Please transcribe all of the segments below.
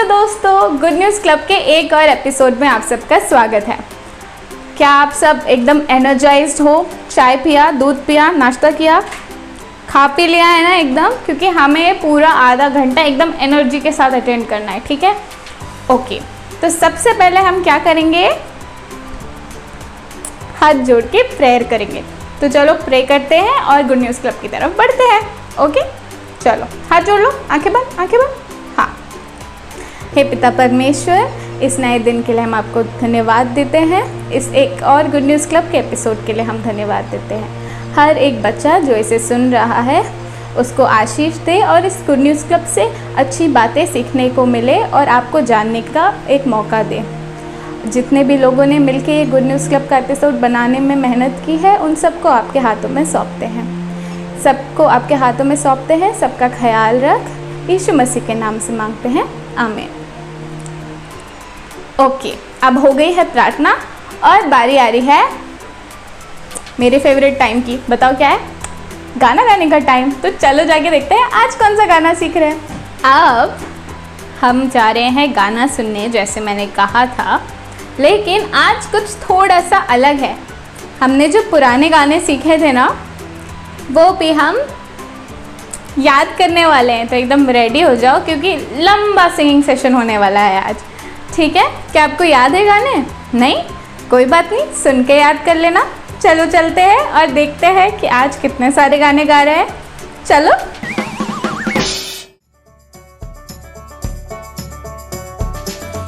दोस्तों, good news club के एक और एपिसोड में आप सबका स्वागत है। क्या आप सब एकदम एनर्जाइज्ड हो? चाय पिया, दूध पिया, नाश्ता किया, खा पी लिया है ना एकदम? क्योंकि हमें पूरा आधा घंटा एकदम एनर्जी के साथ अटेंड करना है, ठीक है? ओके, तो सबसे पहले हम क्या करेंगे? हाथ जोड़ के प्रेयर करेंगे। तो चलो प्रे करते हैं और गुड न्यूज़ क्लब की तरफ बढ़ते हैं। ओके, चलो हाथ जोड़ लो, आंखें बंद, आंखें बंद। हाँ, हे पिता परमेश्वर, इस नए दिन के लिए हम आपको धन्यवाद देते हैं। इस एक और गुड न्यूज़ क्लब के एपिसोड के लिए हम धन्यवाद देते हैं। हर एक बच्चा जो इसे सुन रहा है उसको आशीष दे और इस गुड न्यूज़ क्लब से अच्छी बातें सीखने को मिले और आपको जानने का एक मौका दे। जितने भी लोगों ने मिलकर ये गुड न्यूज़ क्लब का एपिसोड बनाने में मेहनत की है, उन सबको आपके हाथों में सौंपते हैं। सबको आपके हाथों में सौंपते हैं। सबका ख्याल रख, यीशु मसीह के नाम से मांगते हैं, आमीन। ओके, अब हो गई है प्रार्थना और बारी आ रही है मेरे फेवरेट टाइम की। बताओ क्या है? गाना गाने का टाइम। तो चलो जाके देखते हैं आज कौन सा गाना सीख रहे हैं। अब हम जा रहे हैं गाना सुनने, जैसे मैंने कहा था, लेकिन आज कुछ थोड़ा सा अलग है। हमने जो पुराने गाने सीखे थे ना, वो भी हम याद करने वाले हैं। तो एकदम रेडी हो जाओ क्योंकि लंबा सिंगिंग सेशन होने वाला है आज, ठीक है? क्या आपको याद है गाने? नहीं, कोई बात नहीं, सुन के याद कर लेना। चलो चलते हैं और देखते हैं कि आज कितने सारे गाने गा रहे हैं। चलो।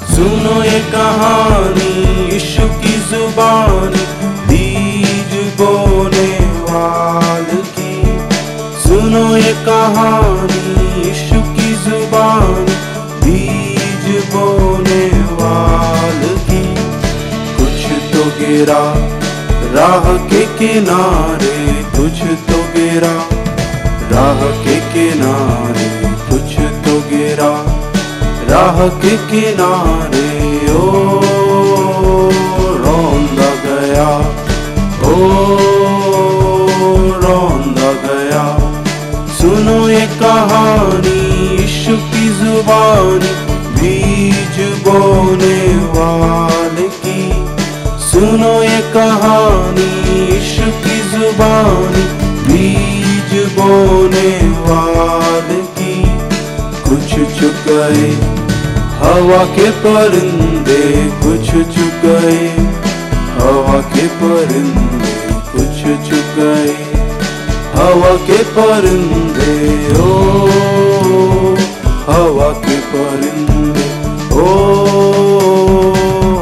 सुनो ये कहानी यीशु की जुबानी, बीज बोने वाले की। सुनो ये कहानी यीशु की जुबानी, बीज बोने वाले की। कुछ तो गिरा राह के किनारे, कुछ तो गिरा राह के किनारे, कुछ तो गिरा राह के किनारे। ओ रौंदा गया, ओ रौंदा गया। सुनो ये कहानी यीशु की जुबानी, बीज बोने वाले की। सुनो ये कहानी यीशु की जुबानी, बीज बोने वाले की। कुछ चुक गए हवा के परिंदे, कुछ चुक गए हवा के परिंदे, कुछ चुक गए हवा के परिंदे। ओ हवा के परिंदे, ओ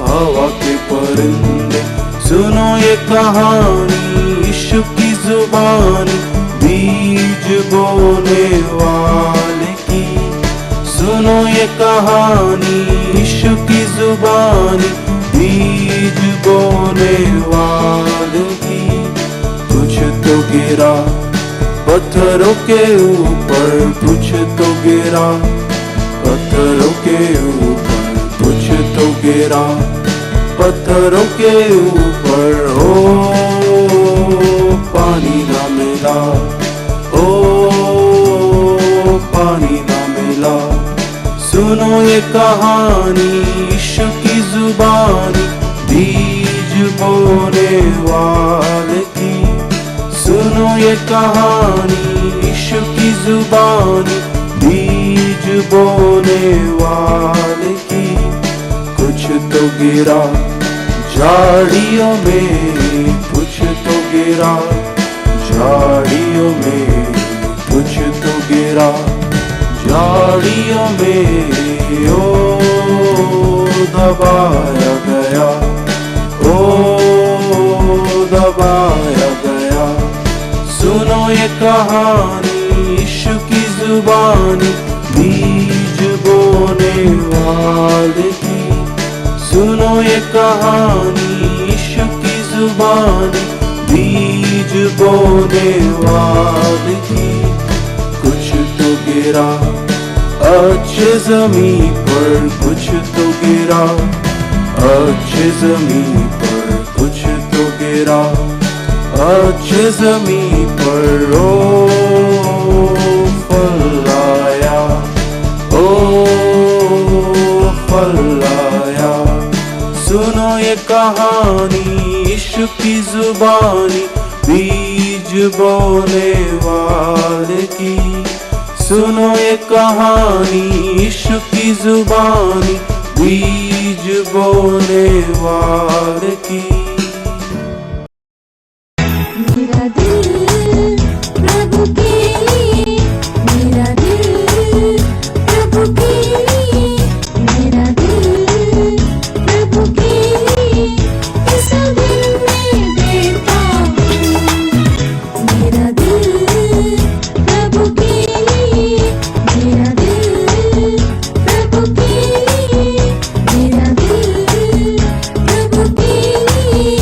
हवा के परिंदे। सुनो ये कहानी यीशु की जुबानी, बीज बोने वाले की। सुनो ये कहानी यीशु की जुबानी, बीज बोने वाले की। कुछ तो गिरा पत्थरों के ऊपर, कुछ तो गिरा पत्थरों के ऊपर, कुछ तो गिरा पत्थरों के ऊपर। ओ पानी ना मिला, ओ पानी ना मिला। सुनो ये कहानी यीशु की जुबानी, बीज बोने वाले की। सुनो ये कहानी यीशु की जुबानी, बीज बोने वाले की। कुछ तो गिरा झाड़ियों में, कुछ तो गिरा झाड़ियों में, कुछ तो गिरा झाड़ियों में। ओ दबाया गया, ओ दबाया गया। सुनो ये कहानी यीशु की जुबानी, बीज बोने वाले की। सुनो ये कहानी यीशु की जुबानी, बीज बोने वाले की। कुछ तो गिरा अच्छे ज़मीन पर, कुछ तो गिरा अच्छे ज़मीन पर, कुछ तो गिरा अच्छे ज़मीन पर। ओ फल आया, ओ कहानी इश्क की जुबानी बीज बोने वाले की। सुनो ये कहानी इश्क की जुबानी बीज बोने वाले की। मेरा दिल प्रभु के लिए, मेरा दिल प्रभु के लिए, मेरा दिल प्रभु के लिए इस दिल में देता हूँ। मेरा दिल प्रभु के लिए, मेरा दिल प्रभु के लिए, मेरा दिल प्रभु के लिए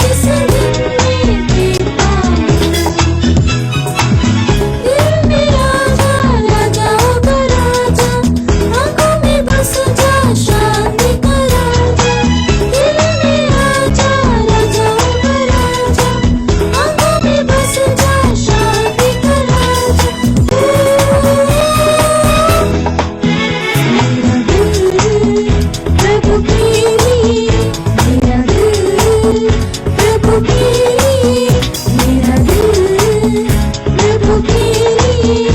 इस दिल में देता हूँ। दिल में राजा राजाओं का राजा, आँखों में बस जा शांति का राजा। दिल में राजा राजाओं का राजा, आँखों में बस जा शांति का राजा। मेरा दिल प्रभु के लिए, मेरा दिल प्रभु के लिए, मेरा दिल प्रभु के लिए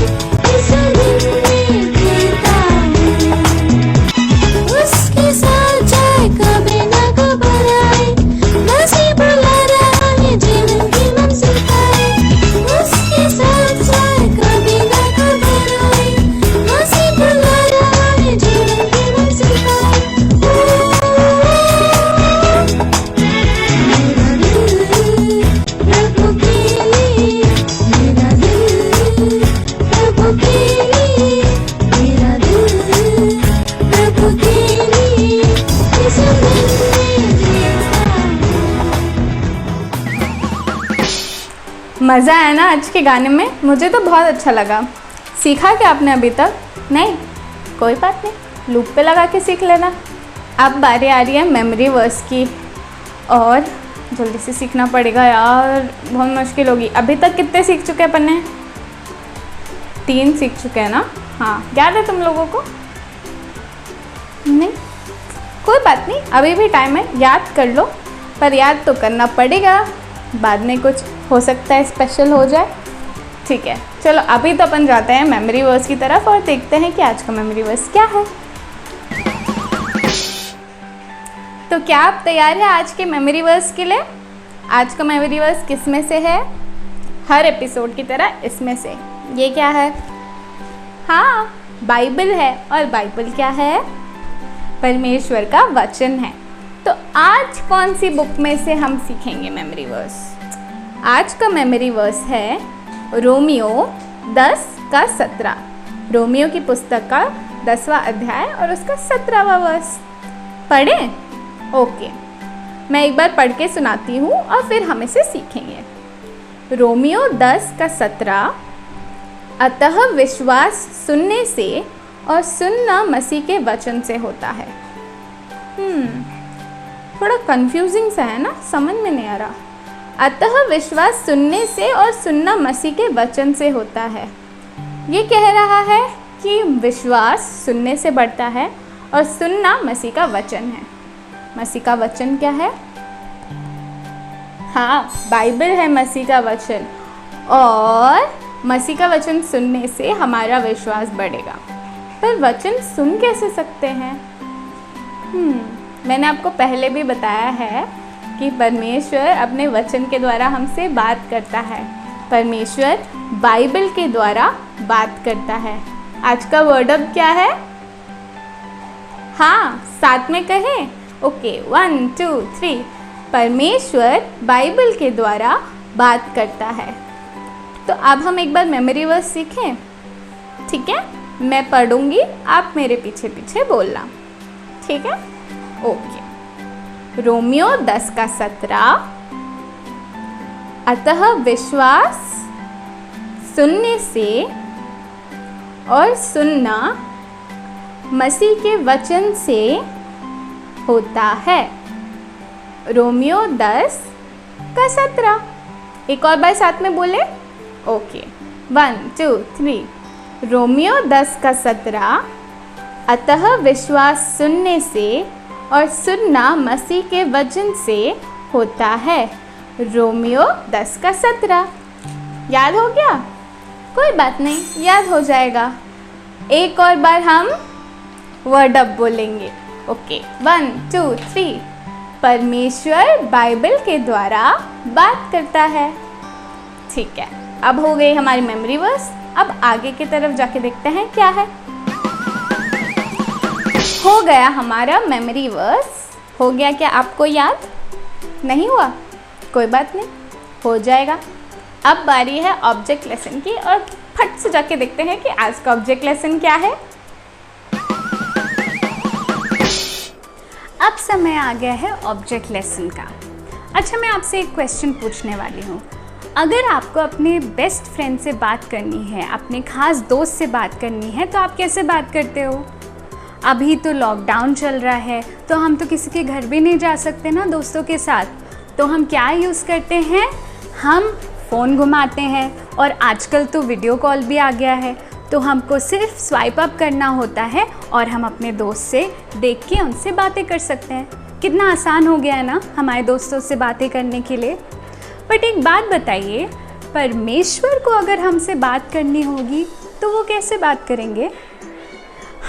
इस दिल में देता हूँ। उसके साथ जाए कभी न घबराए, मसीह बुला रहा है जीवन की मंजिल पाए। उसके साथ जाए कभी न घबराए, मसीह बुला रहा है जीवन की मंजिल पाए। मेरा दिल प्रभु के लिए, मेरा दिल प्रभु के लिए, मेरा दिल प्रभु के लिए इस दिल में देता हूँ। मज़ा आया ना आज के गाने में? मुझे तो बहुत अच्छा लगा। सीखा क्या आपने अभी तक? नहीं, कोई बात नहीं, लूप पे लगा के सीख लेना। अब बारी आ रही है मेमोरी वर्स की, और जल्दी से सीखना पड़ेगा यार, बहुत मुश्किल होगी। अभी तक कितने सीख चुके हैं अपन ने? 3 सीख चुके हैं ना? हाँ, याद है तुम लोगों को? नहीं, कोई बात नहीं, अभी भी टाइम है, याद कर लो। पर याद तो करना पड़ेगा, बाद में कुछ हो सकता है स्पेशल हो जाए। ठीक है, चलो अभी तो अपन जाते हैं मेमोरी वर्स की तरफ और देखते हैं कि आज का मेमोरी वर्स क्या है। तो क्या आप तैयार हैं आज के मेमोरी वर्स के लिए? आज का मेमोरी वर्स किस में से है? हर एपिसोड की तरह इसमें से। ये क्या है? हाँ, बाइबल है। और बाइबल क्या है? परमेश्वर का वचन है। तो आज कौन सी बुक में से हम सीखेंगे मेमोरी वर्स? आज का मेमोरी वर्स है रोमियो 10:17। रोमियो की पुस्तक का 10वां अध्याय और उसका 17वां वर्स। पढ़ें? ओके, मैं एक बार पढ़ के सुनाती हूँ और फिर हम इसे सीखेंगे। रोमियो 10:17, अतः विश्वास सुनने से और सुनना मसीह के वचन से होता है। थोड़ा कंफ्यूजिंग सा है ना, समझ में नहीं आ रहा। अतः विश्वास सुनने से और सुनना मसीह के वचन से होता है। ये कह रहा है कि विश्वास सुनने से बढ़ता है और सुनना मसीह का वचन है। मसीह का वचन क्या है? हाँ, बाइबल है मसीह का वचन, और मसीह का वचन सुनने से हमारा विश्वास बढ़ेगा। पर वचन सुन कैसे सकते हैं? मैंने आपको पहले भी बताया है कि परमेश्वर अपने वचन के द्वारा हमसे बात करता है। परमेश्वर बाइबल के द्वारा बात करता है। आज का वर्ड अब क्या है? हाँ, साथ में कहें। ओके, 1 2 3। परमेश्वर बाइबल के द्वारा बात करता है। तो अब हम एक बार मेमोरी वर्स सीखें, ठीक है? मैं पढ़ूंगी, आप मेरे पीछे पीछे बोलना, ठीक है? ओके। रोमियो 10:17, अतः विश्वास सुनने से और सुनना मसीह के वचन से होता है। रोमियो 10:17। एक और बार साथ में बोले। ओके, 1 2 3। रोमियो 10:17, अतः विश्वास सुनने से और सुनना मसीह के वचन से होता है। रोमियो 10 का 17। याद हो गया? कोई बात नहीं, याद हो जाएगा। एक और बार हम वर्ड अप बोलेंगे। ओके, 1 2 3। परमेश्वर बाइबल के द्वारा बात करता है। ठीक है, अब हो गई हमारी मेमोरी वर्स। अब आगे की तरफ जाके देखते हैं क्या है। हो गया हमारा मेमोरी वर्स। हो गया क्या आपको याद? नहीं हुआ? कोई बात नहीं, हो जाएगा। अब बारी है ऑब्जेक्ट लेसन की, और फट से जाके देखते हैं कि आज का ऑब्जेक्ट लेसन क्या है। अब समय आ गया है ऑब्जेक्ट लेसन का। अच्छा, मैं आपसे एक क्वेश्चन पूछने वाली हूँ। अगर आपको अपने बेस्ट फ्रेंड से बात करनी है, अपने खास दोस्त से बात करनी है, तो आप कैसे बात करते हो? अभी तो लॉकडाउन चल रहा है, तो हम तो किसी के घर भी नहीं जा सकते ना दोस्तों के साथ। तो हम क्या यूज़ करते हैं? हम फ़ोन घुमाते हैं, और आजकल तो वीडियो कॉल भी आ गया है। तो हमको सिर्फ स्वाइप अप करना होता है और हम अपने दोस्त से देख के उनसे बातें कर सकते हैं। कितना आसान हो गया है ना हमारे दोस्तों से बातें करने के लिए। बट एक बात बताइए, परमेश्वर को अगर हमसे बात करनी होगी तो वो कैसे बात करेंगे?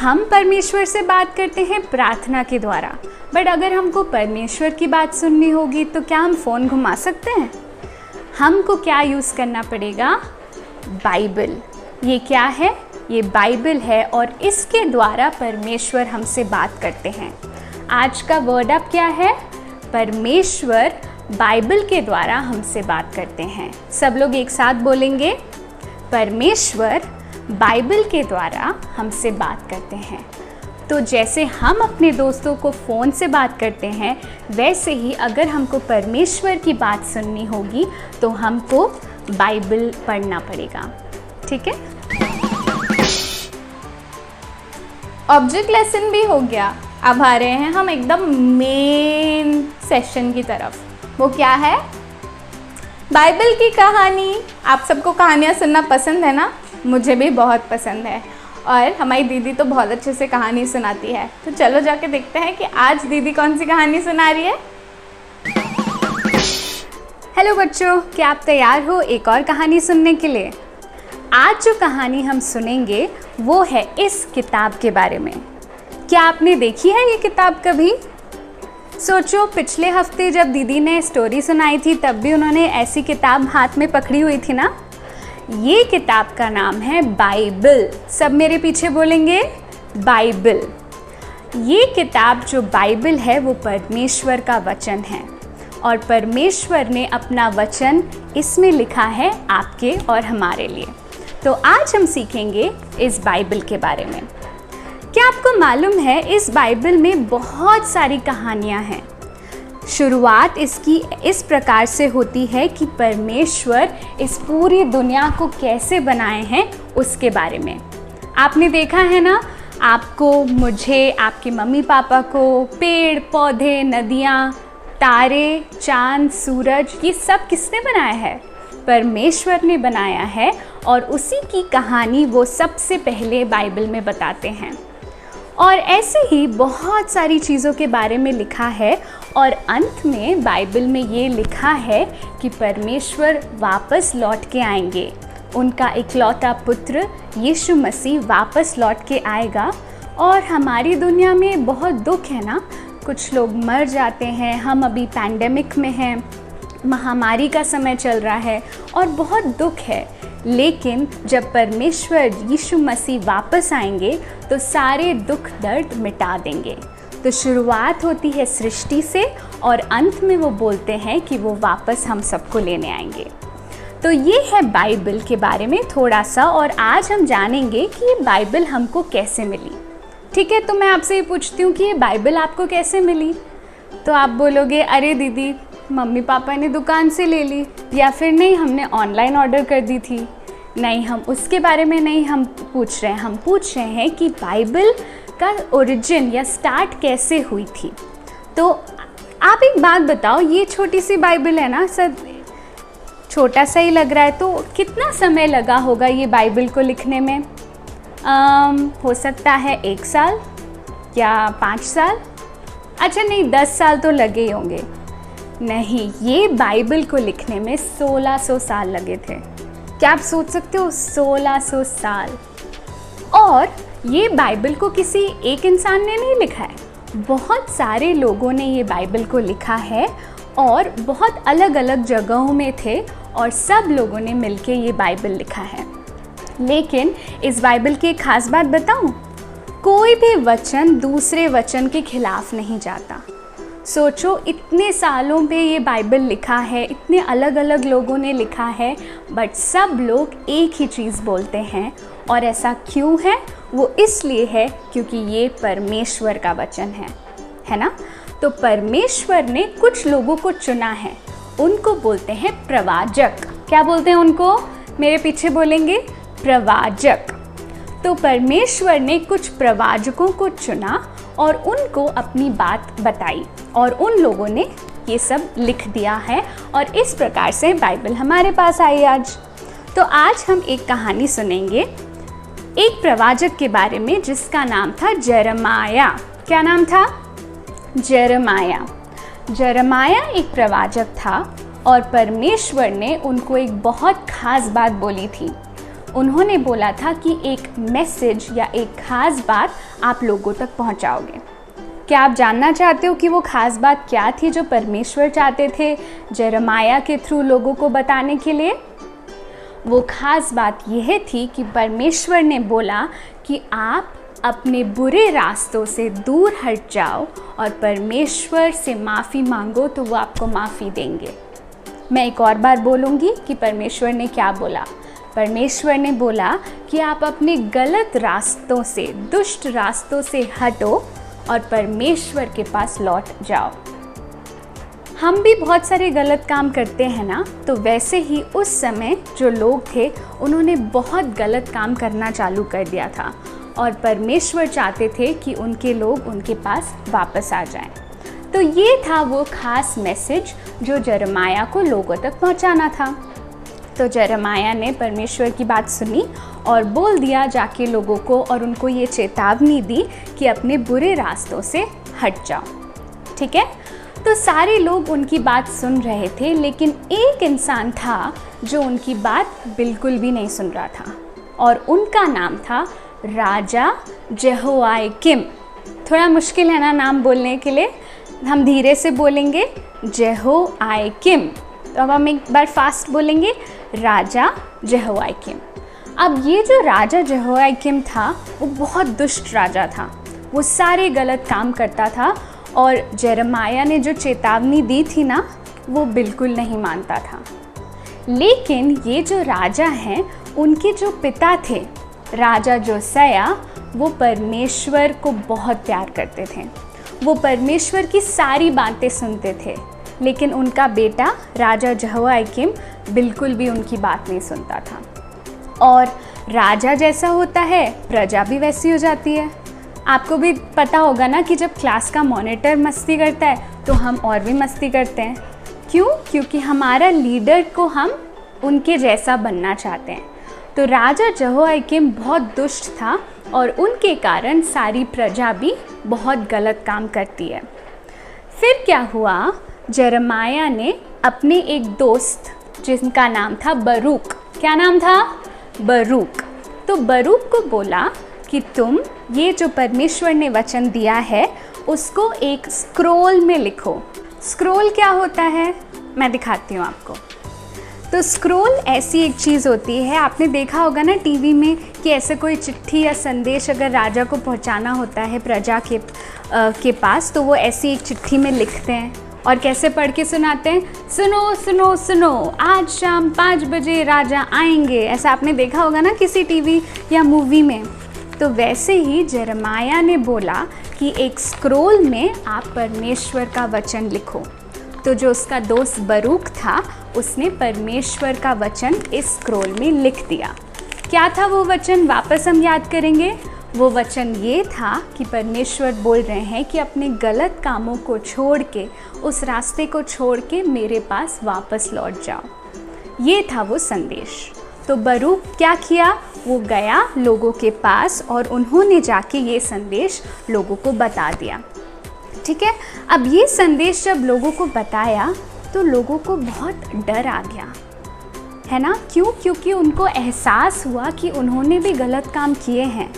हम परमेश्वर से बात करते हैं प्रार्थना के द्वारा। बट अगर हमको परमेश्वर की बात सुननी होगी तो क्या हम फ़ोन घुमा सकते हैं? हमको क्या यूज़ करना पड़ेगा? बाइबल। ये क्या है? ये बाइबल है, और इसके द्वारा परमेश्वर हमसे बात करते हैं। आज का वर्ड अप क्या है? परमेश्वर बाइबल के द्वारा हमसे बात करते हैं। सब लोग एक साथ बोलेंगे, परमेश्वर बाइबल के द्वारा हमसे बात करते हैं। तो जैसे हम अपने दोस्तों को फ़ोन से बात करते हैं, वैसे ही अगर हमको परमेश्वर की बात सुननी होगी तो हमको बाइबल पढ़ना पड़ेगा। ठीक है? ऑब्जेक्ट लेसन भी हो गया। अब आ रहे हैं हम एकदम मेन सेशन की तरफ। वो क्या है? बाइबल की कहानी। आप सबको कहानियाँ सुनना पसंद है ना? मुझे भी बहुत पसंद है, और हमारी दीदी तो बहुत अच्छे से कहानी सुनाती है। तो चलो जाके देखते हैं कि आज दीदी कौन सी कहानी सुना रही है। हेलो बच्चों, क्या आप तैयार हो एक और कहानी सुनने के लिए? आज जो कहानी हम सुनेंगे वो है इस किताब के बारे में। क्या आपने देखी है ये किताब कभी? सोचो, पिछले हफ्ते जब दीदी ने स्टोरी सुनाई थी तब भी उन्होंने ऐसी किताब हाथ में पकड़ी हुई थी ना। ये किताब का नाम है बाइबल। सब मेरे पीछे बोलेंगे, बाइबल। ये किताब जो बाइबल है वो परमेश्वर का वचन है, और परमेश्वर ने अपना वचन इसमें लिखा है आपके और हमारे लिए। तो आज हम सीखेंगे इस बाइबल के बारे में। क्या आपको मालूम है इस बाइबल में बहुत सारी कहानियाँ हैं। शुरुआत इसकी इस प्रकार से होती है कि परमेश्वर इस पूरी दुनिया को कैसे बनाए हैं उसके बारे में। आपने देखा है ना, आपको, मुझे, आपके मम्मी पापा को पेड़ पौधे, नदियाँ, तारे, चांद, सूरज, ये सब किसने बनाया है? परमेश्वर ने बनाया है, और उसी की कहानी वो सबसे पहले बाइबल में बताते हैं। और ऐसे ही बहुत सारी चीज़ों के बारे में लिखा है, और अंत में बाइबल में ये लिखा है कि परमेश्वर वापस लौट के आएंगे। उनका इकलौता पुत्र यीशु मसीह वापस लौट के आएगा। और हमारी दुनिया में बहुत दुख है ना, कुछ लोग मर जाते हैं। हम अभी पैंडेमिक में हैं, महामारी का समय चल रहा है और बहुत दुख है। लेकिन जब परमेश्वर यीशु मसीह वापस आएंगे तो सारे दुख दर्द मिटा देंगे। तो शुरुआत होती है सृष्टि से, और अंत में वो बोलते हैं कि वो वापस हम सबको लेने आएंगे। तो ये है बाइबल के बारे में थोड़ा सा, और आज हम जानेंगे कि ये बाइबल हमको कैसे मिली। ठीक है, तो मैं आपसे ये पूछती हूँ कि ये बाइबल आपको कैसे मिली? तो आप बोलोगे, अरे दीदी, मम्मी पापा ने दुकान से ले ली, या फिर नहीं, हमने ऑनलाइन ऑर्डर कर दी थी। नहीं, हम उसके बारे में नहीं हम पूछ रहे हैं। हम पूछ रहे हैं कि बाइबल का ओरिजिन या स्टार्ट कैसे हुई थी। तो आप एक बात बताओ, ये छोटी सी बाइबल है ना, सब छोटा सा ही लग रहा है, तो कितना समय लगा होगा ये बाइबल को लिखने में? हो सकता है 1 साल या 5 साल अच्छा नहीं, 10 साल तो लगे ही होंगे। नहीं, ये बाइबल को लिखने में 1600 साल लगे थे। क्या आप सोच सकते हो, 1600 साल। और ये बाइबल को किसी एक इंसान ने नहीं लिखा है, बहुत सारे लोगों ने ये बाइबल को लिखा है और बहुत अलग अलग जगहों में थे और सब लोगों ने मिलके ये बाइबल लिखा है। लेकिन इस बाइबल की एक खास बात बताऊं, कोई भी वचन दूसरे वचन के खिलाफ नहीं जाता। सोचो, इतने सालों पे ये बाइबल लिखा है, इतने अलग अलग लोगों ने लिखा है, बट सब लोग एक ही चीज़ बोलते हैं। और ऐसा क्यों है? वो इसलिए है क्योंकि ये परमेश्वर का वचन है ना। तो परमेश्वर ने कुछ लोगों को चुना है, उनको बोलते हैं प्रवाचक। क्या बोलते हैं उनको? मेरे पीछे बोलेंगे, प्रवाचक। तो परमेश्वर ने कुछ प्रवाचकों को चुना और उनको अपनी बात बताई और उन लोगों ने ये सब लिख दिया है और इस प्रकार से बाइबल हमारे पास आई आज। तो आज हम एक कहानी सुनेंगे एक प्रवाचक के बारे में जिसका नाम था जरमाया। क्या नाम था? जरमाया। जरमाया एक प्रवाचक था और परमेश्वर ने उनको एक बहुत खास बात बोली थी। उन्होंने बोला था कि एक मैसेज या एक खास बात आप लोगों तक पहुंचाओगे। क्या आप जानना चाहते हो कि वो खास बात क्या थी जो परमेश्वर चाहते थे जरमाया के थ्रू लोगों को बताने के लिए? वो खास बात यह थी कि परमेश्वर ने बोला कि आप अपने बुरे रास्तों से दूर हट जाओ और परमेश्वर से माफ़ी मांगो तो वो आपको माफ़ी देंगे। मैं एक और बार बोलूँगी कि परमेश्वर ने क्या बोला। परमेश्वर ने बोला कि आप अपने गलत रास्तों से, दुष्ट रास्तों से हटो और परमेश्वर के पास लौट जाओ। हम भी बहुत सारे गलत काम करते हैं ना, तो वैसे ही उस समय जो लोग थे उन्होंने बहुत गलत काम करना चालू कर दिया था और परमेश्वर चाहते थे कि उनके लोग उनके पास वापस आ जाएं। तो ये था वो खास मैसेज जो जरमाया को लोगों तक पहुंचाना था। तो जरमाया ने परमेश्वर की बात सुनी और बोल दिया जाके लोगों को और उनको ये चेतावनी दी कि अपने बुरे रास्तों से हट जाओ। ठीक है, तो सारे लोग उनकी बात सुन रहे थे, लेकिन एक इंसान था जो उनकी बात बिल्कुल भी नहीं सुन रहा था और उनका नाम था राजा जेहोयाकीम। थोड़ा मुश्किल है ना नाम बोलने के लिए, हम धीरे से बोलेंगे जेहोयाकीम। तो अब हम एक बार फास्ट बोलेंगे, राजा जेहोयाकीम। अब ये जो राजा जेहोयाकीम था वो बहुत दुष्ट राजा था, वो सारे गलत काम करता था और जरमाया ने जो चेतावनी दी थी ना वो बिल्कुल नहीं मानता था। लेकिन ये जो राजा हैं, उनके जो पिता थे राजा जोसिय्याह, वो परमेश्वर को बहुत प्यार करते थे। वो परमेश्वर की सारी बातें सुनते थे, लेकिन उनका बेटा राजा जेहोयाकीम बिल्कुल भी उनकी बात नहीं सुनता था। और राजा जैसा होता है, प्रजा भी वैसी हो जाती है। आपको भी पता होगा ना कि जब क्लास का मॉनिटर मस्ती करता है तो हम और भी मस्ती करते हैं। क्यों? क्योंकि हमारा लीडर को हम उनके जैसा बनना चाहते हैं। तो राजा जेहोयाकीम बहुत दुष्ट था और उनके कारण सारी प्रजा भी बहुत गलत काम करती है। फिर क्या हुआ, जरमाया ने अपने एक दोस्त जिनका नाम था बरूक, क्या नाम था? बरूक। तो बरूक को बोला कि तुम ये जो परमेश्वर ने वचन दिया है उसको एक स्क्रोल में लिखो। स्क्रोल क्या होता है मैं दिखाती हूँ आपको। तो स्क्रोल ऐसी एक चीज़ होती है, आपने देखा होगा ना टीवी में कि ऐसे कोई चिट्ठी या संदेश अगर राजा को पहुँचाना होता है प्रजा के पास, तो वो ऐसी एक चिट्ठी में लिखते हैं और कैसे पढ़ के सुनाते हैं, सुनो सुनो सुनो आज शाम 5 बजे राजा आएंगे। ऐसा आपने देखा होगा ना किसी टीवी या मूवी में। तो वैसे ही जरमाया ने बोला कि एक स्क्रोल में आप परमेश्वर का वचन लिखो। तो जो उसका दोस्त बरूक था उसने परमेश्वर का वचन इस स्क्रोल में लिख दिया। क्या था वो वचन, वापस हम याद करेंगे। वो वचन ये था कि परमेश्वर बोल रहे हैं कि अपने गलत कामों को छोड़ के, उस रास्ते को छोड़ के मेरे पास वापस लौट जाओ। ये था वो संदेश। तो बरूक क्या किया, वो गया लोगों के पास और उन्होंने जाके ये संदेश लोगों को बता दिया। ठीक है। अब ये संदेश जब लोगों को बताया तो लोगों को बहुत डर आ गया, है ना। क्यों? क्योंकि उनको एहसास हुआ कि उन्होंने भी गलत काम किए हैं।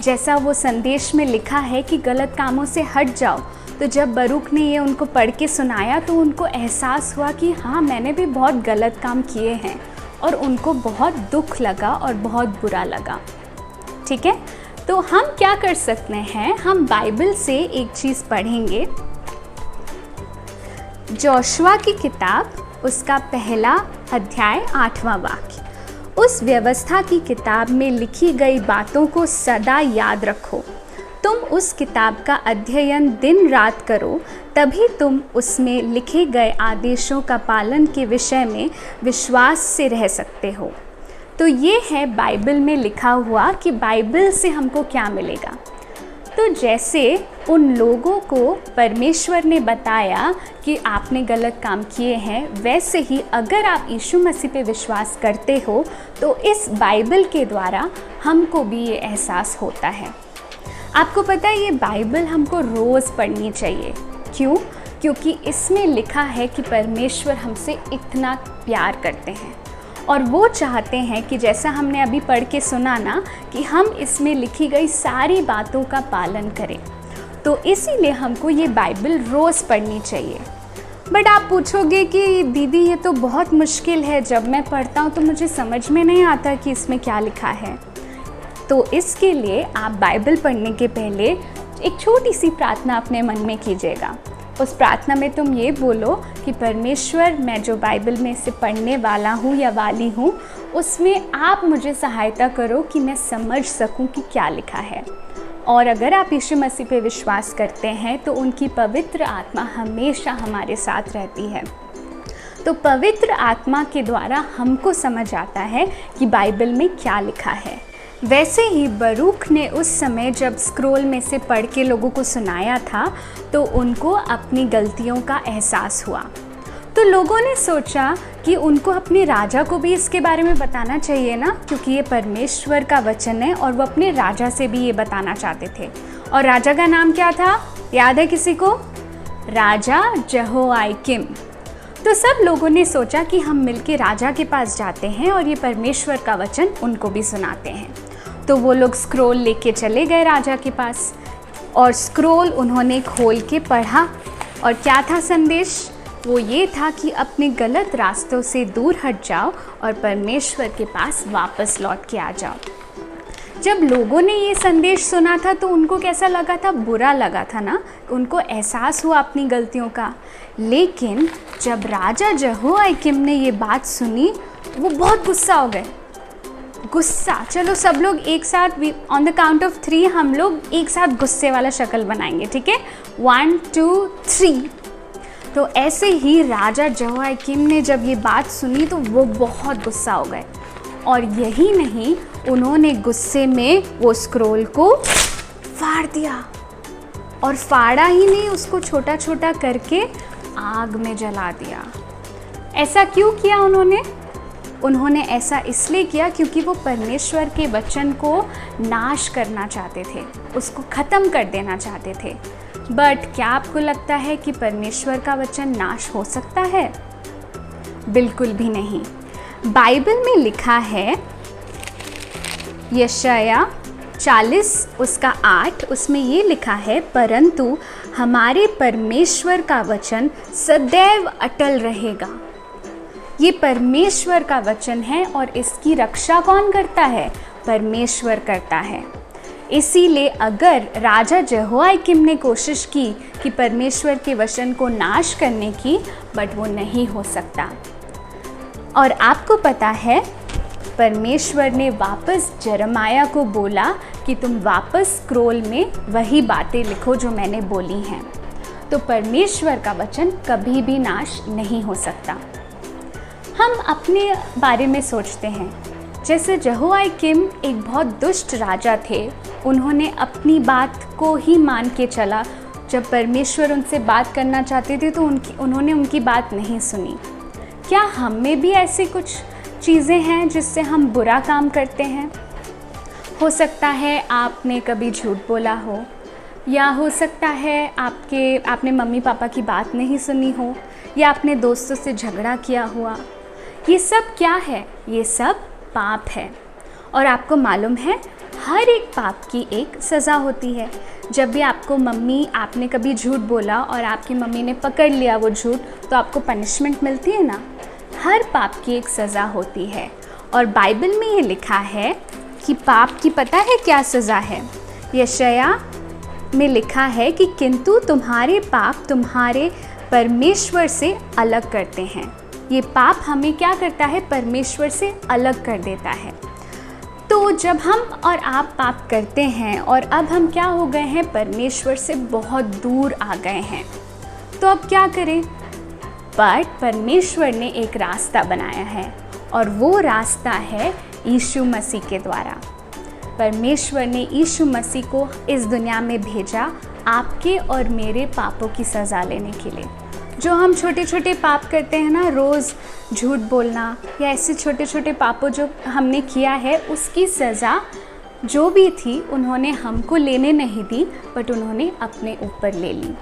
जैसा वो संदेश में लिखा है कि गलत कामों से हट जाओ, तो जब बरूक ने ये उनको पढ़ के सुनाया तो उनको एहसास हुआ कि हाँ, मैंने भी बहुत गलत काम किए हैं, और उनको बहुत दुख लगा और बहुत बुरा लगा। ठीक है, तो हम क्या कर सकते हैं, हम बाइबल से एक चीज़ पढ़ेंगे। जोशुआ की किताब, उसका पहला अध्याय 8वां वाक्य। उस व्यवस्था की किताब में लिखी गई बातों को सदा याद रखो। तुम उस किताब का अध्ययन दिन रात करो, तभी तुम उसमें लिखे गए आदेशों का पालन के विषय में विश्वास से रह सकते हो। तो ये है बाइबल में लिखा हुआ कि बाइबल से हमको क्या मिलेगा। तो जैसे उन लोगों को परमेश्वर ने बताया कि आपने गलत काम किए हैं, वैसे ही अगर आप यीशु मसीह पे विश्वास करते हो तो इस बाइबल के द्वारा हमको भी ये एहसास होता है। आपको पता है ये बाइबल हमको रोज़ पढ़नी चाहिए। क्यों? क्योंकि इसमें लिखा है कि परमेश्वर हमसे इतना प्यार करते हैं और वो चाहते हैं कि जैसा हमने अभी पढ़ के सुना ना, कि हम इसमें लिखी गई सारी बातों का पालन करें। तो इसीलिए हमको ये बाइबल रोज़ पढ़नी चाहिए। बट आप पूछोगे कि दीदी ये तो बहुत मुश्किल है, जब मैं पढ़ता हूँ तो मुझे समझ में नहीं आता कि इसमें क्या लिखा है। तो इसके लिए आप बाइबल पढ़ने के पहले एक छोटी सी प्रार्थना अपने मन में कीजिएगा। उस प्रार्थना में तुम ये बोलो कि परमेश्वर, मैं जो बाइबल में से पढ़ने वाला हूँ या वाली हूँ, उसमें आप मुझे सहायता करो कि मैं समझ सकूँ कि क्या लिखा है। और अगर आप यीशु मसीह पे विश्वास करते हैं तो उनकी पवित्र आत्मा हमेशा हमारे साथ रहती है। तो पवित्र आत्मा के द्वारा हमको समझ आता है कि बाइबल में क्या लिखा है। वैसे ही बरूक ने उस समय जब स्क्रोल में से पढ़ के लोगों को सुनाया था तो उनको अपनी गलतियों का एहसास हुआ। तो लोगों ने सोचा कि उनको अपने राजा को भी इसके बारे में बताना चाहिए ना, क्योंकि ये परमेश्वर का वचन है और वो अपने राजा से भी ये बताना चाहते थे। और राजा का नाम क्या था, याद है किसी को? राजा यहोयाकीम। तो सब लोगों ने सोचा कि हम मिलके राजा के पास जाते हैं और ये परमेश्वर का वचन उनको भी सुनाते हैं। तो वो लोग स्क्रोल लेके चले गए राजा के पास और स्क्रोल उन्होंने खोल के पढ़ा। और क्या था संदेश? वो ये था कि अपने गलत रास्तों से दूर हट जाओ और परमेश्वर के पास वापस लौट के आ जाओ। जब लोगों ने ये संदेश सुना था तो उनको कैसा लगा था? बुरा लगा था ना, उनको एहसास हुआ अपनी गलतियों का। लेकिन जब राजा यहोयाकीम ने ये बात सुनी वो बहुत गुस्सा हो गए। गुस्सा, चलो सब लोग एक साथ, ऑन द काउंट ऑफ 3 हम लोग एक साथ गुस्से वाला शक्ल बनाएंगे, ठीक है? 1 2 3। तो ऐसे ही राजा यहोयाकीम ने जब ये बात सुनी तो वो बहुत गुस्सा हो गए। और यही नहीं, उन्होंने गुस्से में वो स्क्रोल को फाड़ दिया। और फाड़ा ही नहीं, उसको छोटा छोटा करके आग में जला दिया। ऐसा क्यों किया उन्होंने? उन्होंने ऐसा इसलिए किया क्योंकि वो परमेश्वर के वचन को नाश करना चाहते थे, उसको ख़त्म कर देना चाहते थे। बट क्या आपको लगता है कि परमेश्वर का वचन नाश हो सकता है? बिल्कुल भी नहीं। बाइबल में लिखा है, यशाया 40 उसका 8, उसमें ये लिखा है, परंतु हमारे परमेश्वर का वचन सदैव अटल रहेगा। ये परमेश्वर का वचन है और इसकी रक्षा कौन करता है? परमेश्वर करता है। इसीलिए अगर राजा यहोयाकीम ने कोशिश की कि परमेश्वर के वचन को नाश करने की, बट वो नहीं हो सकता। और आपको पता है, परमेश्वर ने वापस यिर्मयाह को बोला कि तुम वापस स्क्रोल में वही बातें लिखो जो मैंने बोली हैं। तो परमेश्वर का वचन कभी भी नाश नहीं हो सकता। हम अपने बारे में सोचते हैं, जैसे यहोयाकीम एक बहुत दुष्ट राजा थे, उन्होंने अपनी बात को ही मान के चला। जब परमेश्वर उनसे बात करना चाहते थे तो उन्होंने उनकी बात नहीं सुनी। क्या हम में भी ऐसी कुछ चीज़ें हैं जिससे हम बुरा काम करते हैं? हो सकता है आपने कभी झूठ बोला हो, या हो सकता है आपने मम्मी पापा की बात नहीं सुनी हो, या अपने दोस्तों से झगड़ा किया हुआ। ये सब क्या है? ये सब पाप है। और आपको मालूम है, हर एक पाप की एक सज़ा होती है। जब भी आपने कभी झूठ बोला और आपकी मम्मी ने पकड़ लिया वो झूठ, तो आपको पनिशमेंट मिलती है ना। हर पाप की एक सज़ा होती है। और बाइबल में ये लिखा है कि पाप की पता है क्या सज़ा है? यशाया में लिखा है कि किंतु तुम्हारे पाप तुम्हारे परमेश्वर से अलग करते हैं। ये पाप हमें क्या करता है? परमेश्वर से अलग कर देता है। तो जब हम और आप पाप करते हैं और अब हम क्या हो गए हैं? परमेश्वर से बहुत दूर आ गए हैं। तो अब क्या करें? बट परमेश्वर ने एक रास्ता बनाया है, और वो रास्ता है यीशु मसीह के द्वारा। परमेश्वर ने यीशु मसीह को इस दुनिया में भेजा आपके और मेरे पापों की सज़ा लेने के लिए। जो हम छोटे छोटे पाप करते हैं ना, रोज़ झूठ बोलना या ऐसे छोटे छोटे पापों जो हमने किया है, उसकी सज़ा जो भी थी उन्होंने हमको लेने नहीं दी, बट उन्होंने अपने ऊपर ले ली।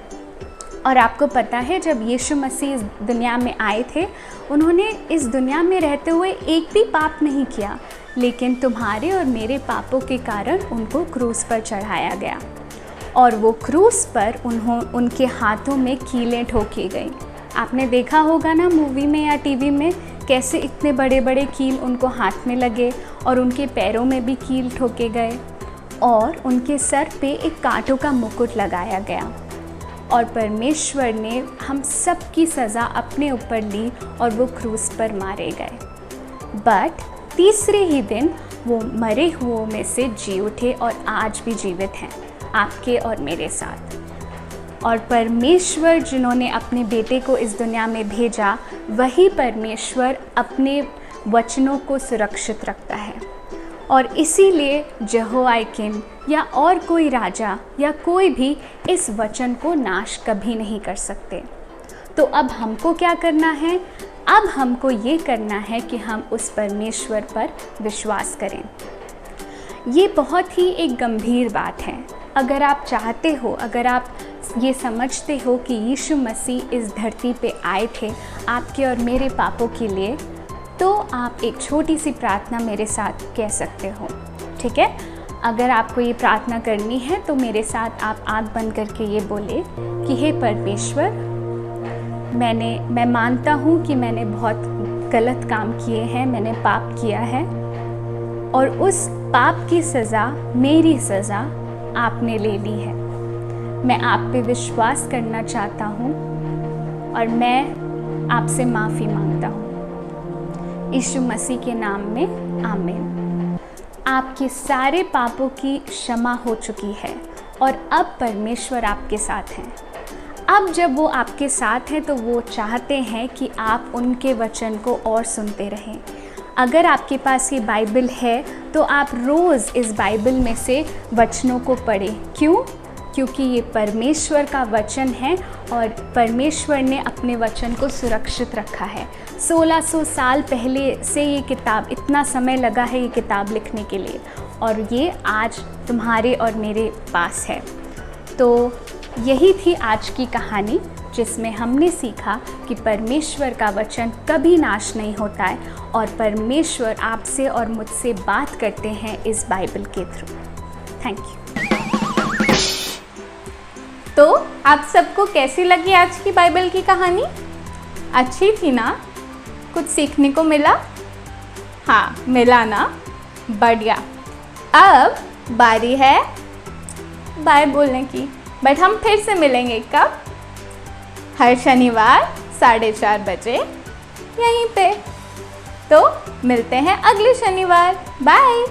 और आपको पता है, जब यीशु मसीह इस दुनिया में आए थे, उन्होंने इस दुनिया में रहते हुए एक भी पाप नहीं किया, लेकिन तुम्हारे और मेरे पापों के कारण उनको क्रूस पर चढ़ाया गया। और वो क्रूस पर उनके हाथों में कीलें ठोकी गई। आपने देखा होगा ना मूवी में या टीवी में, कैसे इतने बड़े बड़े कील उनको हाथ में लगे और उनके पैरों में भी कील ठोके गए, और उनके सर पे एक कांटों का मुकुट लगाया गया। और परमेश्वर ने हम सब की सज़ा अपने ऊपर ली और वो क्रूस पर मारे गए। बट तीसरे ही दिन वो मरे हुओं में से जी उठे और आज भी जीवित हैं आपके और मेरे साथ। और परमेश्वर जिन्होंने अपने बेटे को इस दुनिया में भेजा, वही परमेश्वर अपने वचनों को सुरक्षित रखता है। और इसीलिए यहोयाकीम या और कोई राजा या कोई भी इस वचन को नाश कभी नहीं कर सकते। तो अब हमको क्या करना है? अब हमको ये करना है कि हम उस परमेश्वर पर विश्वास करें। ये बहुत ही एक गंभीर बात है। अगर आप चाहते हो, अगर आप ये समझते हो कि यीशु मसीह इस धरती पे आए थे आपके और मेरे पापों के लिए, तो आप एक छोटी सी प्रार्थना मेरे साथ कह सकते हो। ठीक है? अगर आपको ये प्रार्थना करनी है तो मेरे साथ आप आँख बंद करके ये बोले कि हे परमेश्वर, मैं मानता हूँ कि मैंने बहुत गलत काम किए हैं, मैंने पाप किया है, और उस पाप की सज़ा, मेरी सज़ा आपने ले ली है। मैं आप पे विश्वास करना चाहता हूँ और मैं आपसे माफ़ी मांगता हूँ। यीशु मसीह के नाम में आमीन। आपके सारे पापों की क्षमा हो चुकी है और अब परमेश्वर आपके साथ हैं। अब जब वो आपके साथ हैं तो वो चाहते हैं कि आप उनके वचन को और सुनते रहें। अगर आपके पास ये बाइबल है तो आप रोज़ इस बाइबल में से वचनों को पढ़ें। क्यों? क्योंकि ये परमेश्वर का वचन है और परमेश्वर ने अपने वचन को सुरक्षित रखा है। 1600 साल पहले से ये किताब, इतना समय लगा है ये किताब लिखने के लिए, और ये आज तुम्हारे और मेरे पास है। तो यही थी आज की कहानी, जिसमें हमने सीखा कि परमेश्वर का वचन कभी नाश नहीं होता है और परमेश्वर आपसे और मुझसे बात करते हैं इस बाइबल के थ्रू। Thank you. तो आप सबको कैसी लगी आज की बाइबल की कहानी? अच्छी थी ना? कुछ सीखने को मिला? हाँ, मिला ना? बढ़िया। अब बारी है बाय बोलने की, बट हम फिर से मिलेंगे कब? हर शनिवार 4:30 बजे यहीं पे। तो मिलते हैं अगले शनिवार। बाय।